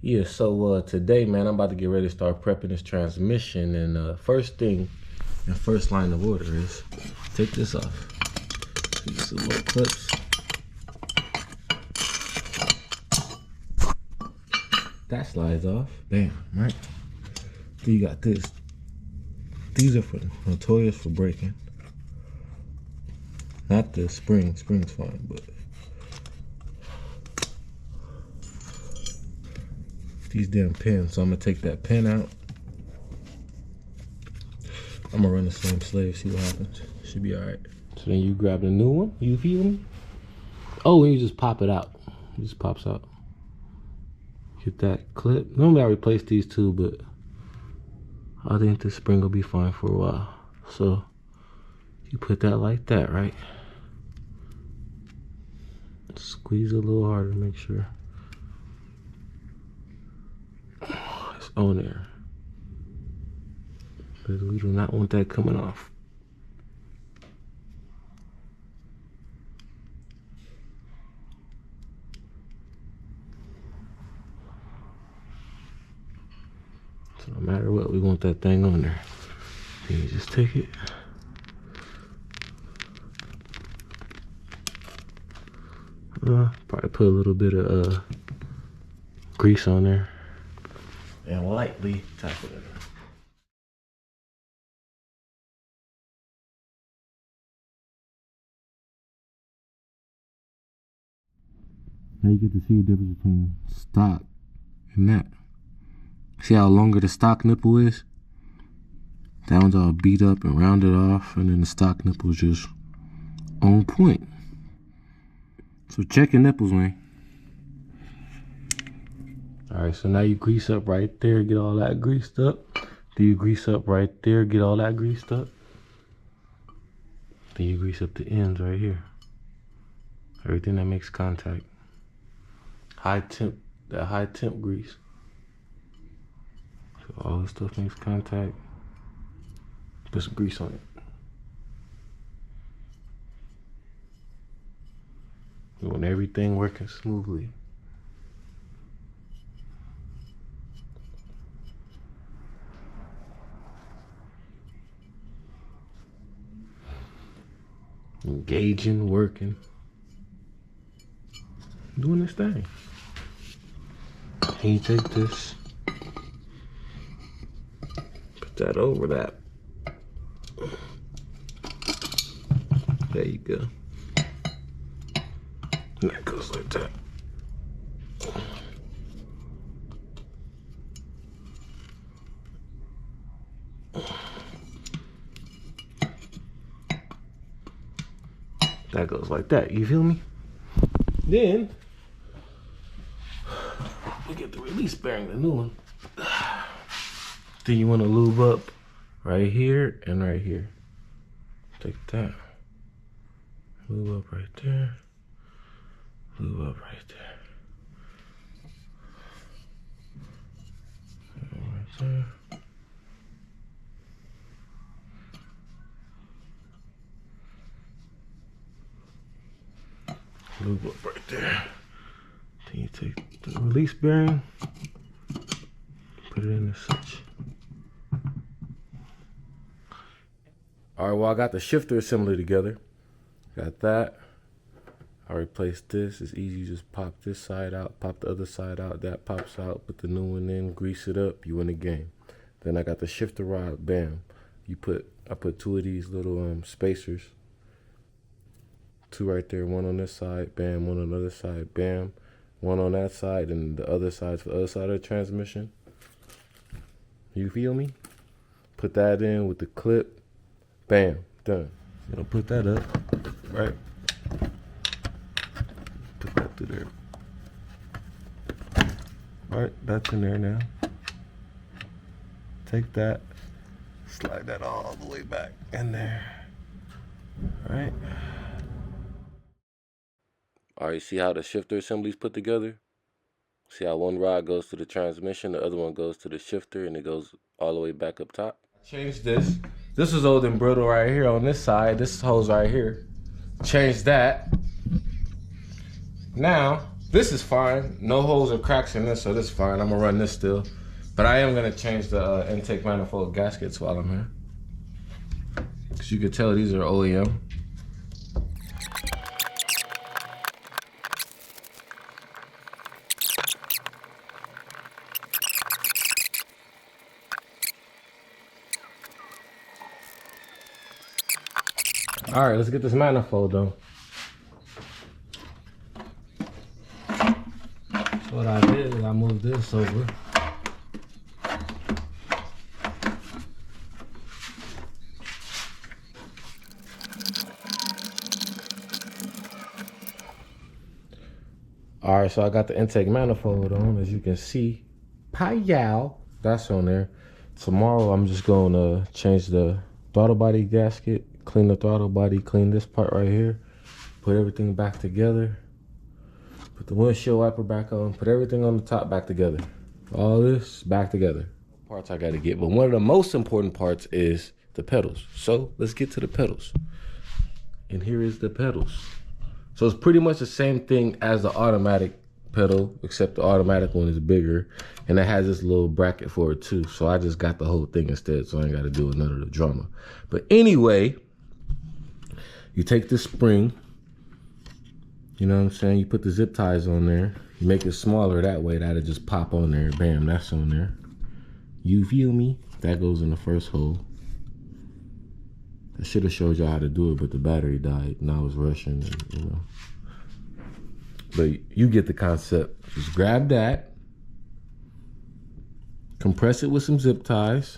Yeah, so today, man, I'm about to get ready to start prepping this transmission. And first thing, and first line of order is take this off. These some little clips. That slides off. Bam, right? Then you got this. These are notorious for breaking. Not the spring. Spring's fine, but these damn pins. So I'm gonna take that pin out. I'm gonna run the same slave, see what happens. Should be all right. So then you grab the new one. You feel me? Oh, and you just pop it out. It just pops out. Get that clip. Normally I replace these two, but I think this spring will be fine for a while. So you put that like that, right? Squeeze it a little harder to make sure it's on there. Because we do not want that coming off. So no matter what, we want that thing on there. Then you just take it. Probably put a little bit of grease on there. And lightly tap it in. Now you get to see the difference between stock and that. See how longer the stock nipple is? That one's all beat up and rounded off, and then the stock nipple is just on point. So check your nipples, man. Alright, so now you grease up right there, get all that greased up. Then you grease up right there, get all that greased up. Then you grease up the ends right here. Everything that makes contact. That high temp grease. So all this stuff makes contact. Put some grease on it. We want everything working smoothly. Engaging, working. Doing this thing. And you take this, put that over that. There you go. And that goes like that. That goes like that, you feel me? Then we get the release bearing, the new one. Then you want to lube up right here and right here. Take that. Lube up right there. Lube up right there. Right there. Lube up right there. Then you take the release bearing, put it in as such. All right, well, I got the shifter assembly together. Got that. I replaced this. It's easy. You just pop this side out, pop the other side out. That pops out. Put the new one in. Grease it up. You win the game. Then I got the shifter rod. Bam. I put two of these little spacers. Two right there. One on this side. Bam. One on the other side. Bam. One on that side, and the other side's for the other side of the transmission. You feel me? Put that in with the clip. Bam, done. You know, put that up, right? Put that through there. All right, that's in there now. Take that, slide that all the way back in there. All right. All right, see how the shifter assembly's put together? See how one rod goes to the transmission, the other one goes to the shifter, and it goes all the way back up top? Change this. This is old and brittle right here on this side. This hose right here. Change that. Now, This is fine. No holes or cracks in this, so this is fine. I'm gonna run this still. But I am gonna change the intake manifold gaskets while I'm here. Cause you can tell these are OEM. All right, let's get this manifold done. So what I did is I moved this over. All right, so I got the intake manifold on, as you can see. Payal, that's on there. Tomorrow I'm just gonna change the throttle body gasket, clean the throttle body, clean this part right here, put everything back together, put the windshield wiper back on, put everything on the top back together. All this back together. Parts I gotta get, but one of the most important parts is the pedals. So let's get to the pedals. And here is the pedals. So it's pretty much the same thing as the automatic pedal, except the automatic one is bigger, and it has this little bracket for it too. So I just got the whole thing instead, so I ain't got to do none of the drama. But anyway, you take this spring, you know what I'm saying? You put the zip ties on there. You make it smaller that way. That'll just pop on there. Bam, that's on there. You feel me? That goes in the first hole. I should have showed y'all how to do it, but the battery died and I was rushing, and, you know. But you get the concept. Just grab that, compress it with some zip ties,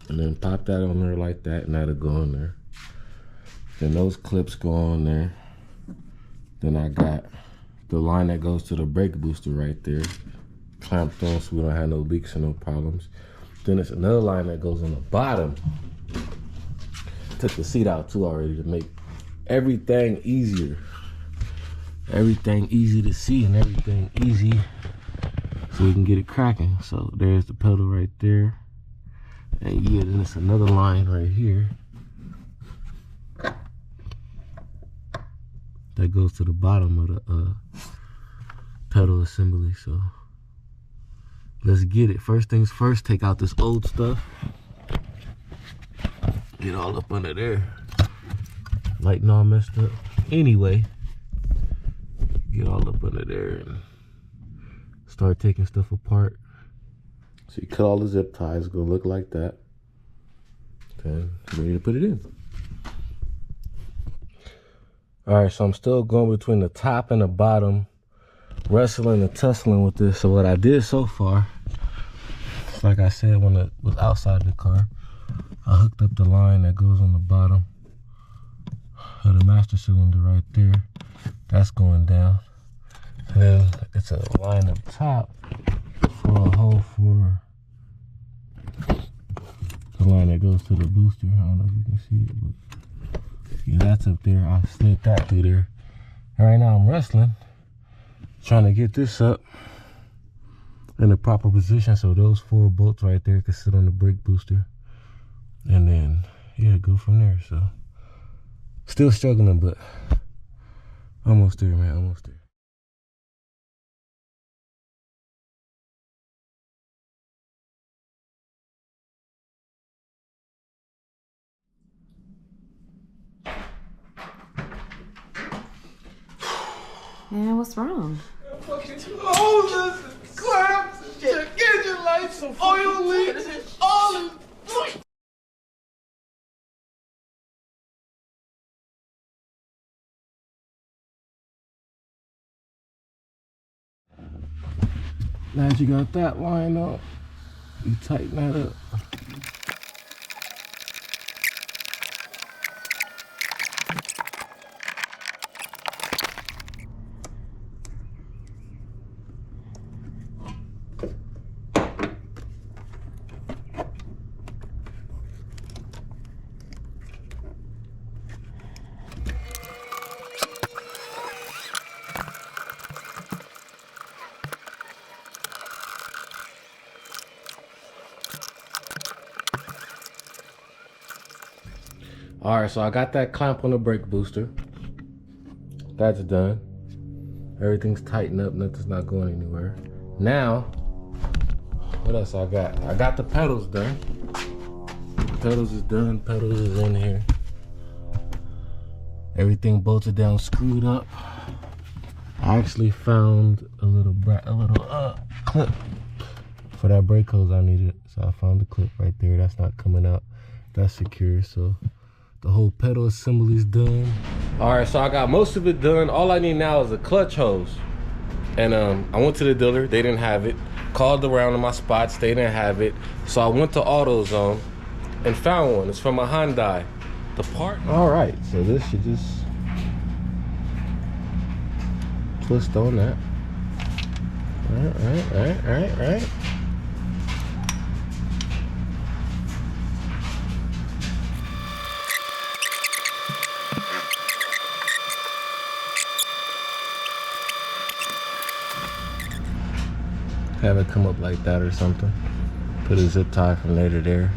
and then pop that on there like that, and that'll go on there. Then those clips go on there. Then I got the line that goes to the brake booster right there, clamped on so we don't have no leaks and no problems. Then it's another line that goes on the bottom. Took the seat out too already to make everything easier. Everything easy to see and everything easy so we can get it cracking. So there's the pedal right there. And yeah, then it's another line right here that goes to the bottom of the pedal assembly. So let's get it. First things first, take out this old stuff. Get all up under there. Lighting all messed up. Anyway, get all up under there and start taking stuff apart. So you cut all the zip ties, it's gonna look like that. Then ready to put it in. All right, so I'm still going between the top and the bottom, wrestling and tussling with this. So what I did so far, like I said when it was outside the car, I hooked up the line that goes on the bottom of the master cylinder right there. That's going down. And then it's a line up top for a hole for the line that goes to the booster. I don't know if you can see it, but yeah, that's up there. I slid that through there. And right now I'm wrestling, trying to get this up in the proper position so those 4 bolts right there can sit on the brake booster. And then, yeah, go from there. So, still struggling, but almost there, man, almost there. Man, what's wrong? Fucking hoses, clamps, check engine lights, oil leaks, all this. Now that you got that line up, you tighten that up. All right, so I got that clamp on the brake booster. That's done. Everything's tightened up, nothing's not going anywhere. Now, what else I got? I got the pedals done. Pedals is done, pedals is in here. Everything bolted down, screwed up. I actually found a little clip for that brake hose I needed. So I found the clip right there. That's not coming out. That's secure. So the whole pedal assembly is done. All right, so I got most of it done. All I need now is a clutch hose. And I went to the dealer. They didn't have it. Called around in my spots. They didn't have it. So I went to AutoZone and found one. It's from a Hyundai. The part. All right, so this should just twist on that. Right. Have it come up like that or something. Put a zip tie from there to there.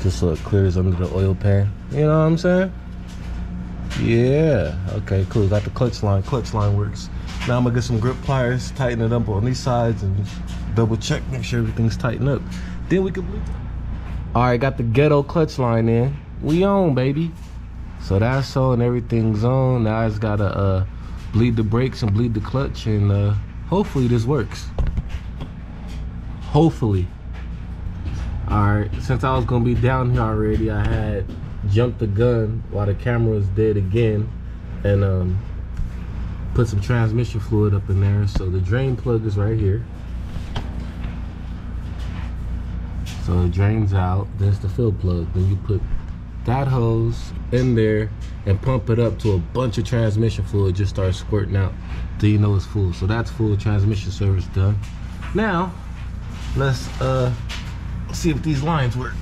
Just so it clears under the oil pan. You know what I'm saying? Yeah. Okay, cool. Got the clutch line. Clutch line works. Now I'm gonna get some grip pliers, tighten it up on these sides, and double check, make sure everything's tightened up. Then we can bleed. All right, got the ghetto clutch line in. We on, baby. So that's on, everything's on. Now I just gotta bleed the brakes and bleed the clutch, and hopefully this works. Hopefully. Alright, since I was gonna be down here already, I had jumped the gun while the camera was dead again, and put some transmission fluid up in there. So the drain plug is right here. So it drains out, there's the fill plug. Then you put that hose in there and pump it up to a bunch of transmission fluid, just starts squirting out. Then you know it's full. So that's full transmission service done. Now, let's see if these lines work.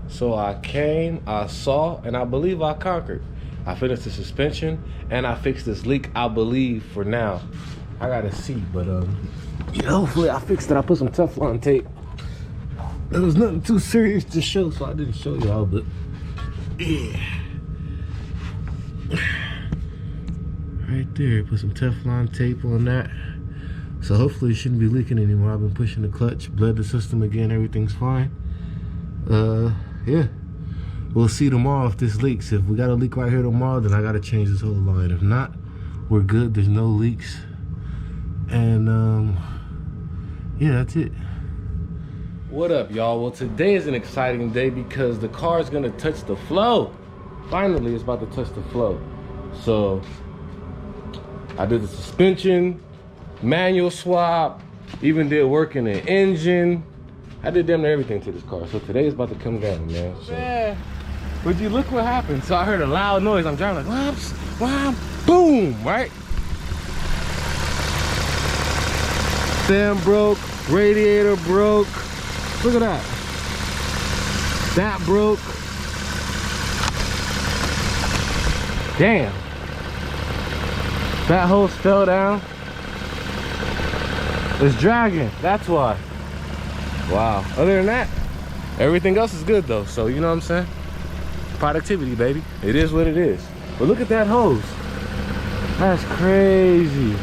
So I came, I saw, and I believe I conquered. I finished the suspension and I fixed this leak, I believe, for now. I gotta see, but yeah, hopefully I fixed it. I put some Teflon tape. There was nothing too serious to show, so I didn't show y'all, but yeah. Right there, put some Teflon tape on that. So hopefully it shouldn't be leaking anymore. I've been pushing the clutch, bled the system again, everything's fine. Yeah. We'll see tomorrow if this leaks. If we got a leak right here tomorrow, then I gotta change this whole line. If not, we're good, there's no leaks. And yeah, that's it. What up, y'all? Well, today is an exciting day because the car is gonna touch the flow. Finally, it's about to touch the flow. So I did the suspension, manual swap, even did work in the engine. I did damn near everything to this car. So today is about to come down, man. So, man, would you look what happened? So I heard a loud noise. I'm driving like, whoops, wham, boom, right? Fan broke, radiator broke. Look at that. That broke. Damn. That hose fell down. It's dragging, that's why. Wow. Other than that, everything else is good though. So you know what I'm saying? Productivity, baby. It is what it is. But look at that hose. That's crazy.